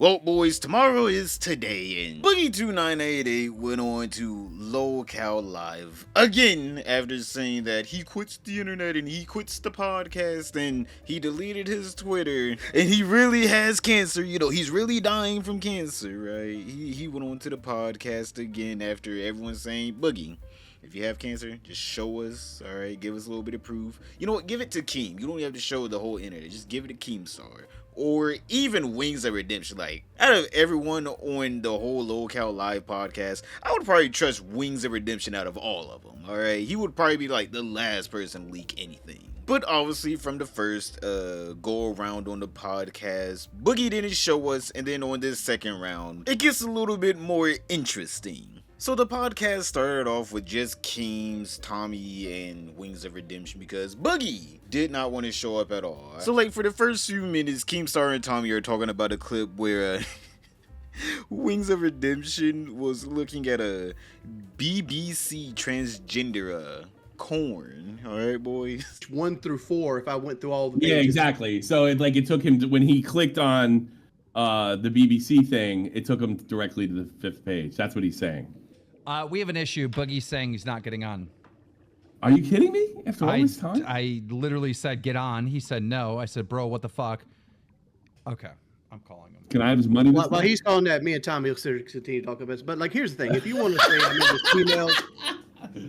Well, boys, tomorrow is today, and Boogie2988 went on to LOCAL Live again after saying that he quits the internet and he quits the podcast and he deleted his Twitter and he really has cancer. You know, he's really dying from cancer, right? He went on to the podcast again after everyone's saying, Boogie, if you have cancer, just show us, all right? Give us a little bit of proof. You know what? Give it to Keem. You don't have to show the whole internet. Just give it to Keemstar. Or even Wings of Redemption. Like, out of everyone on the whole LOCAL Live podcast, I would probably trust Wings of Redemption out of all of them, alright? He would probably be like the last person to leak anything. But obviously, from the first go around on the podcast, Boogie didn't show us, and then on this second round, it gets a little bit more interesting. So the podcast started off with just Keems, Tommy, and Wings of Redemption because Boogie did not want to show up at all. So like for the first few minutes, Keemstar and Tommy are talking about a clip where Wings of Redemption was looking at a BBC transgender corn. All right, boys. 1 through 4. If I went through all the pages. Yeah, exactly. So it took him when he clicked on the BBC thing, it took him directly to the 5th page. That's what he's saying. We have an issue. Boogie's saying he's not getting on. Are you kidding me? After all this time? I literally said, get on. He said, no. I said, bro, what the fuck? Okay. I'm calling him. Can I have his money? Well, he's calling that. Me and Tommy will continue to talk about this. But, like, here's the thing. If you want to say I'm into females...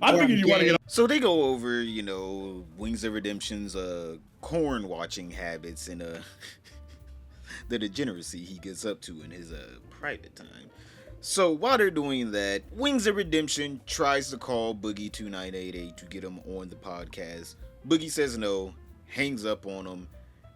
I figured you want to get on. So they go over, you know, Wings of Redemption's corn watching habits and the degeneracy he gets up to in his private time. So while they're doing that, Wings of Redemption tries to call Boogie2988 to get him on the podcast. Boogie says no, hangs up on him.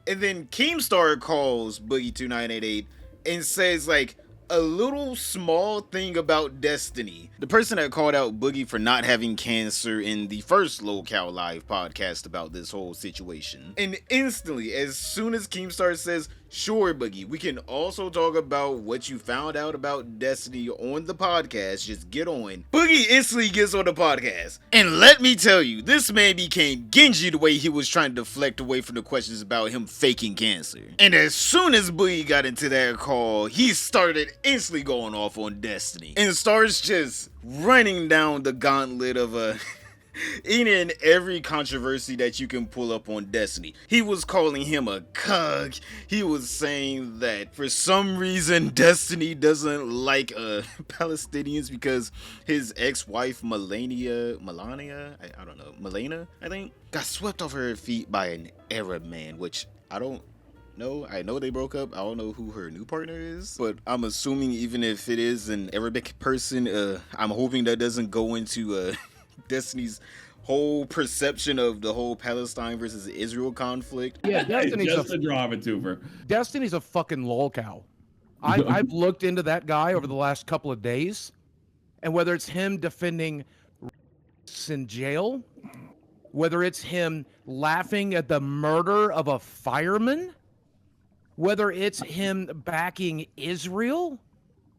And then Keemstar calls Boogie2988 and says like a little small thing about Destiny. The person that called out Boogie for not having cancer in the first LOCAL Live podcast about this whole situation. And instantly, as soon as Keemstar says, sure, Boogie, we can also talk about what you found out about Destiny on the podcast. Just get on. Boogie instantly gets on the podcast. And let me tell you, this man became Genji the way he was trying to deflect away from the questions about him faking cancer. And as soon as Boogie got into that call, he started instantly going off on Destiny. And starts just running down the gauntlet of any and every controversy that you can pull up on Destiny. He was calling him a cuck. He was saying that for some reason Destiny doesn't like Palestinians because his ex-wife Melania, I don't know, Melena, I think, got swept off her feet by an Arab man, which I don't know. I know they broke up. I don't know who her new partner is, but I'm assuming even if it is an Arabic person, I'm hoping that doesn't go into Destiny's whole perception of the whole Palestine versus Israel conflict. Yeah, Destiny's just a drama tuber. Destiny's a fucking lolcow. I've looked into that guy over the last couple of days, and whether it's him defending in jail, whether it's him laughing at the murder of a fireman, whether it's him backing Israel,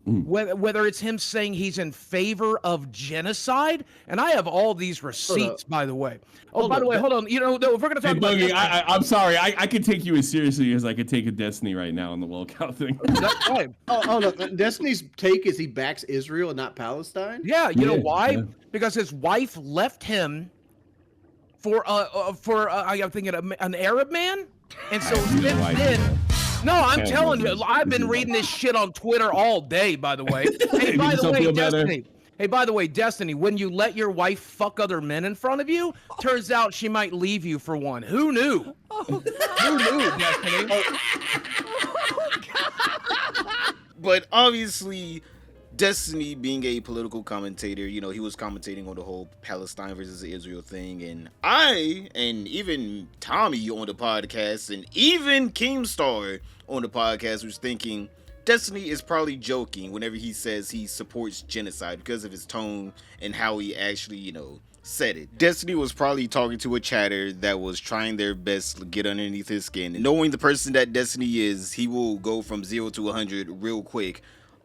whether it's him saying he's in favor of genocide, and I have all these receipts, by the way. Oh, by the way, hold on. You know, if we're gonna talk about Boogie, I'm sorry. I could take you as seriously as I could take a Destiny right now on the LOCAL thing. That's right. Oh no, Destiny's take is he backs Israel and not Palestine. Yeah, you know why? Yeah. Because his wife left him for I'm thinking an Arab man, and so since then. No, I'm telling you, I've been reading this shit on Twitter all day, by the way. Hey, by the way, Destiny. Hey, by the way, Destiny, when you let your wife fuck other men in front of you, turns out she might leave you for one. Who knew? Who knew, Destiny? But obviously, Destiny being a political commentator, you know, he was commentating on the whole Palestine versus Israel thing, and I, and even Tommy on the podcast, and even Keemstar on the podcast was thinking Destiny is probably joking whenever he says he supports genocide because of his tone and how he actually, you know, said it. Destiny was probably talking to a chatter that was trying their best to get underneath his skin. And knowing the person that Destiny is, he will go from 0 to 100 real quick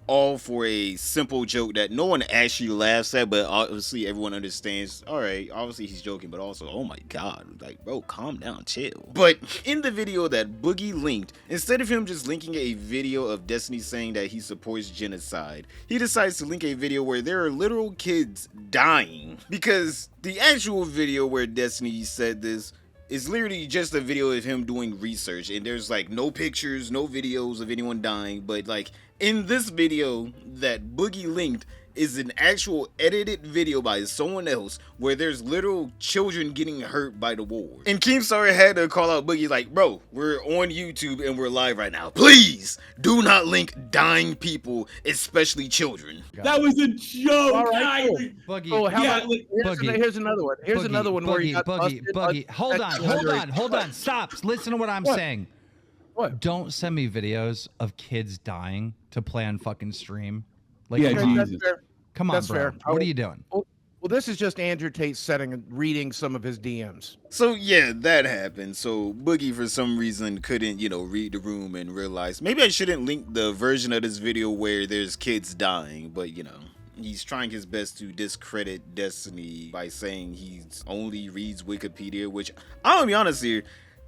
all for a simple joke that no one actually laughs at, but obviously everyone understands. All right, obviously he's joking, but also, oh my god, like, bro, calm down, chill. But in the video that Boogie linked, instead of him just linking a video of Destiny saying that he supports genocide, he decides to link a video where there are literal kids dying. Because the actual video where Destiny said this is literally just a video of him doing research, and there's like no pictures, no videos of anyone dying, but like in this video that Boogie linked is an actual edited video by someone else where there's literal children getting hurt by the war. And Keemstar had to call out Boogie like, bro, we're on YouTube and we're live right now. Please do not link dying people, especially children. That was a joke. All right, cool. Boogie. Oh, how Yeah, about, like, here's another one. Here's Boogie, another one where you got Boogie. busted. Hold on. Stop. Listen to what I'm saying. What? Don't send me videos of kids dying to play on fucking stream. Like, Yeah, come on. That's Jesus. fair. Come on, That's bro. fair. What are you doing? Well, this is just Andrew Tate setting and reading some of his DMs. So yeah, that happened. So Boogie for some reason couldn't, read the room and realize maybe I shouldn't link the version of this video where there's kids dying, but he's trying his best to discredit Destiny by saying he only reads Wikipedia, which I'm gonna be honest here,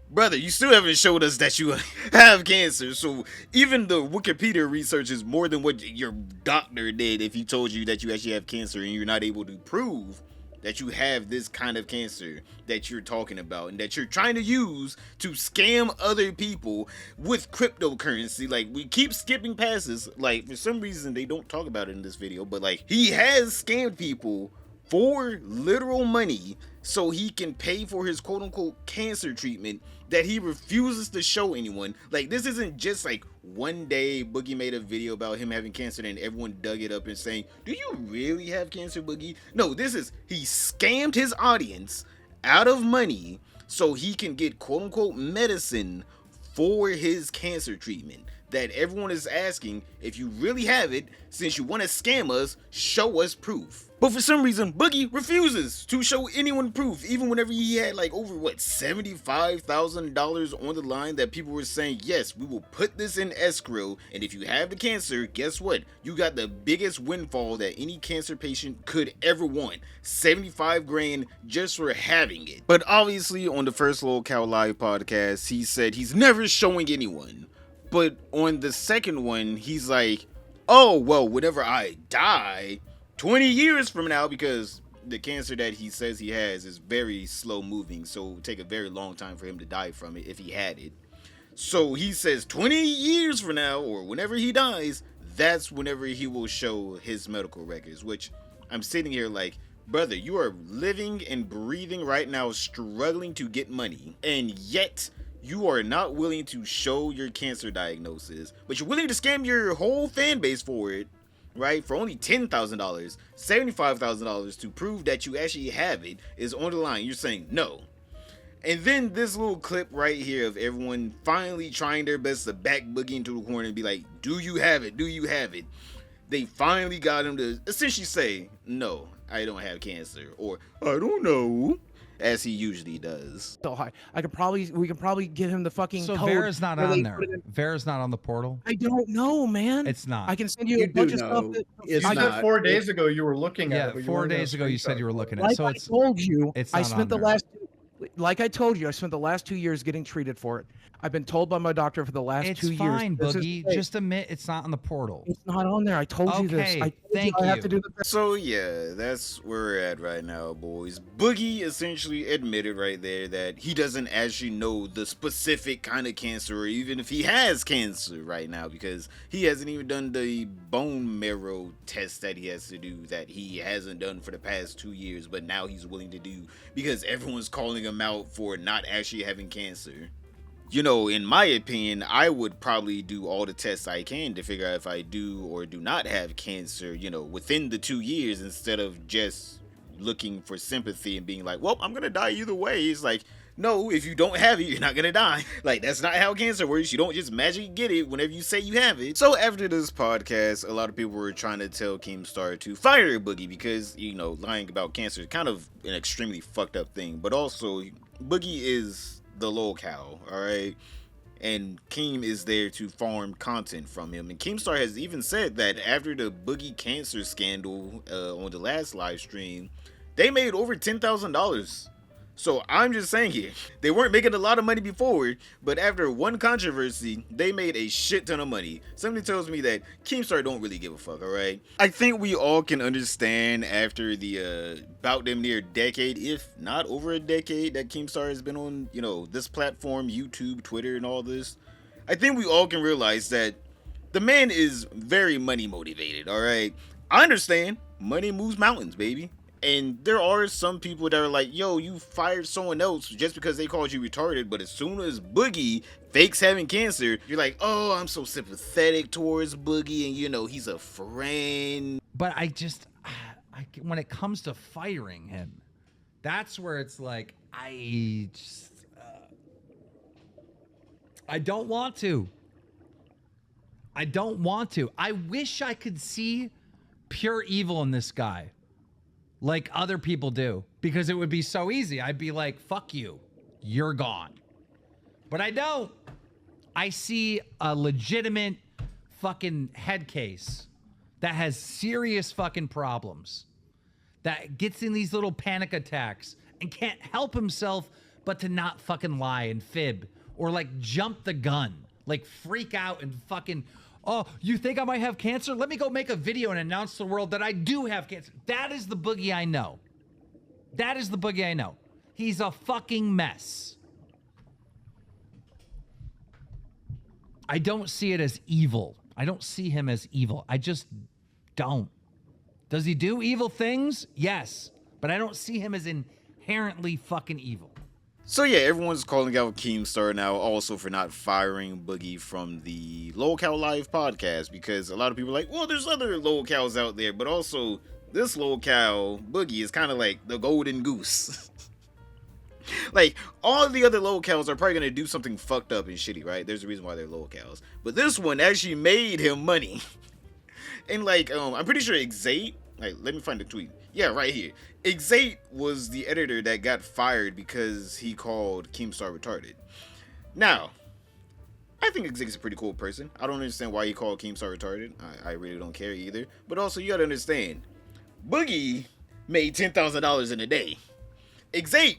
brother, you still haven't showed us that you have cancer. So even the Wikipedia research is more than what your doctor did if he told you that you actually have cancer and you're not able to prove that you have this kind of cancer that you're talking about and that you're trying to use to scam other people with cryptocurrency. Like, we keep skipping past this. Like, for some reason they don't talk about it in this video, but like, he has scammed people for literal money so he can pay for his quote-unquote cancer treatment that he refuses to show anyone. Like, this isn't just like one day Boogie made a video about him having cancer and everyone dug it up and saying, do you really have cancer, Boogie? No, this is, he scammed his audience out of money so he can get quote-unquote medicine for his cancer treatment that everyone is asking. If you really have it, since you want to scam us, show us proof. But for some reason, Boogie refuses to show anyone proof, even whenever he had like over $75,000 on the line that people were saying, yes, we will put this in escrow, and if you have the cancer, guess what? You got the biggest windfall that any cancer patient could ever want. 75 grand just for having it. But obviously on the first Lil Cow Live podcast, he said he's never showing anyone. But on the second one, he's like, oh, well, whenever I die 20 years from now, because the cancer that he says he has is very slow moving, so it would take a very long time for him to die from it if he had it. So he says 20 years from now, or whenever he dies, that's whenever he will show his medical records, which I'm sitting here like, brother, you are living and breathing right now, struggling to get money, and yet you are not willing to show your cancer diagnosis, but you're willing to scam your whole fan base for it, right? For only $10,000, $75,000 to prove that you actually have it is on the line. You're saying no. And then this little clip right here of everyone finally trying their best to back Boogie into the corner and be like, do you have it? Do you have it? They finally got him to essentially say, no, I don't have cancer, or I don't know, as he usually does. So high. We can probably get him the fucking So code. Vera's not where on they there. put it in- Vera's not on the portal. I don't know, man. It's not. I can send you You a bunch of do stuff. know. That, It's You not. said 4 days ago you were looking at Yeah, it. but you 4 weren't gonna days ago you said you were looking at it. like So I it's told you, it's I not spent on the there. last. Like I told you, I spent the last 2 years getting treated for it. I've been told by my doctor for the last it's 2 fine, years. this is Boogie. fake. Just admit it's not on the portal. It's not on there. I told you this. Okay, I told thank you I have you. to do the. So yeah, that's where we're at right now, boys. Boogie essentially admitted right there that he doesn't actually know the specific kind of cancer, or even if he has cancer right now, because he hasn't even done the bone marrow test that he has to do, that he hasn't done for the past 2 years, but now he's willing to do because everyone's calling him out for not actually having cancer. In my opinion, I would probably do all the tests I can to figure out if I do or do not have cancer, within the 2 years, instead of just looking for sympathy and being like, well, I'm going to die either way. It's like, no, if you don't have it, you're not going to die. Like, that's not how cancer works. You don't just magically get it whenever you say you have it. So after this podcast, a lot of people were trying to tell Keemstar to fire Boogie because, lying about cancer is kind of an extremely fucked up thing. But also, Boogie is the Lil Cow, all right? and Keem is there to farm content from him. And Keemstar has even said that after the Boogie cancer scandal on the last live stream, they made over $10,000. So I'm just saying here, they weren't making a lot of money before, but after one controversy, they made a shit ton of money. Something tells me that Keemstar don't really give a fuck, alright? I think we all can understand after the about damn near decade, if not over a decade, that Keemstar has been on, this platform, YouTube, Twitter, and all this. I think we all can realize that the man is very money motivated, alright? I understand. Money moves mountains, baby. And there are some people that are like, yo, you fired someone else just because they called you retarded, but as soon as Boogie fakes having cancer, you're like, oh, I'm so sympathetic towards Boogie, and he's a friend. But when it comes to firing him, that's where it's like, I don't want to. I don't want to. I wish I could see pure evil in this guy, like other people do, because it would be so easy. I'd be like, fuck you, you're gone. But I don't. I see a legitimate fucking head case that has serious fucking problems, that gets in these little panic attacks and can't help himself but to not fucking lie and fib or like jump the gun, like freak out and fucking, oh, you think I might have cancer? Let me go make a video and announce to the world that I do have cancer. That is the Boogie I know. That is the Boogie I know. He's a fucking mess. I don't see it as evil. I don't see him as evil. I just don't. Does he do evil things? Yes. But I don't see him as inherently fucking evil. So yeah, everyone's calling out Keemstar now also for not firing Boogie from the Lolcow Live podcast, because a lot of people are like, well, there's other Lolcows out there, but also this Lolcow, Boogie, is kind of like the golden goose. Like, all of the other Lolcows are probably going to do something fucked up and shitty, right? There's a reason why they're Lolcows. But this one actually made him money. And like, I'm pretty sure Xate, like, let me find the tweet. Yeah, right here. Xate was the editor that got fired because he called Keemstar retarded. Now, I think Xate's a pretty cool person. I don't understand why he called Keemstar retarded. I really don't care either. But also, you gotta understand, Boogie made $10,000 in a day. Xate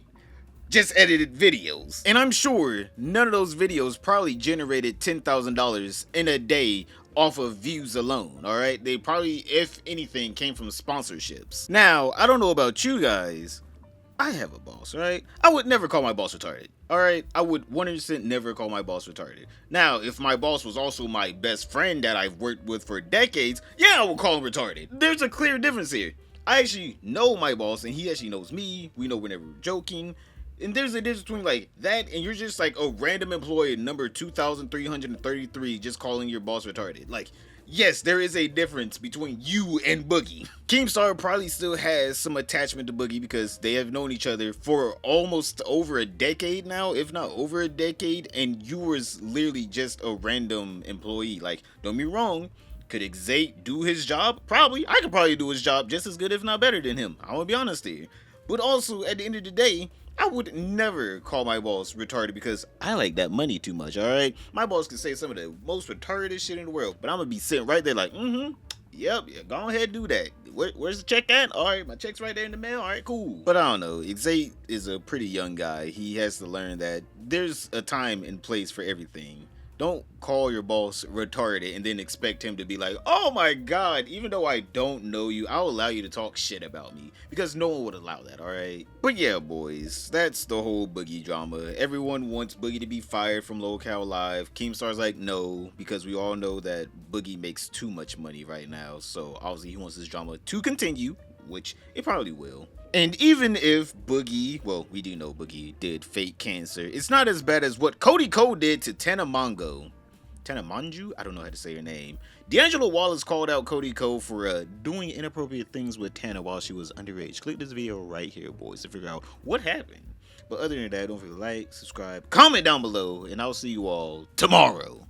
just edited videos. And I'm sure none of those videos probably generated $10,000 in a day off of views alone, alright? They probably, if anything, came from sponsorships. Now, I don't know about you guys, I have a boss, right? I would never call my boss retarded, alright? I would 100% never call my boss retarded. Now, if my boss was also my best friend that I've worked with for decades, yeah, I would call him retarded. There's a clear difference here. I actually know my boss, and he actually knows me. We know whenever we're joking. And there's a difference between like that and you're just like a random employee number 2,333 just calling your boss retarded. Like, yes, there is a difference between you and Boogie. Keemstar probably still has some attachment to Boogie because they have known each other for almost over a decade now, if not over a decade, and you was literally just a random employee. Like, don't be wrong, could Xate do his job? Probably. I could probably do his job just as good, if not better than him. I'm gonna be honest here. But also, at the end of the day, I would never call my boss retarded because I like that money too much, alright? My boss can say some of the most retarded shit in the world, but I'm gonna be sitting right there like, yep, yeah, go ahead and do that. Where's the check at? Alright, my check's right there in the mail, alright, cool. But I don't know, Xate is a pretty young guy. He has to learn that there's a time and place for everything. Don't call your boss retarded and then expect him to be like, oh my god, even though I don't know you, I'll allow you to talk shit about me. Because no one would allow that, alright? But yeah, boys, that's the whole Boogie drama. Everyone wants Boogie to be fired from Lolcow Live. Keemstar's like, no, because we all know that Boogie makes too much money right now. So obviously he wants this drama to continue, which it probably will. And even if Boogie, well, we do know Boogie did fake cancer, it's not as bad as what Cody Ko did to Tana Mongo. Tana Manju? I don't know how to say her name. D'Angelo Wallace called out Cody Ko for doing inappropriate things with Tana while she was underage. Click this video right here, boys, to figure out what happened. But other than that, don't forget to like, subscribe, comment down below, and I'll see you all tomorrow.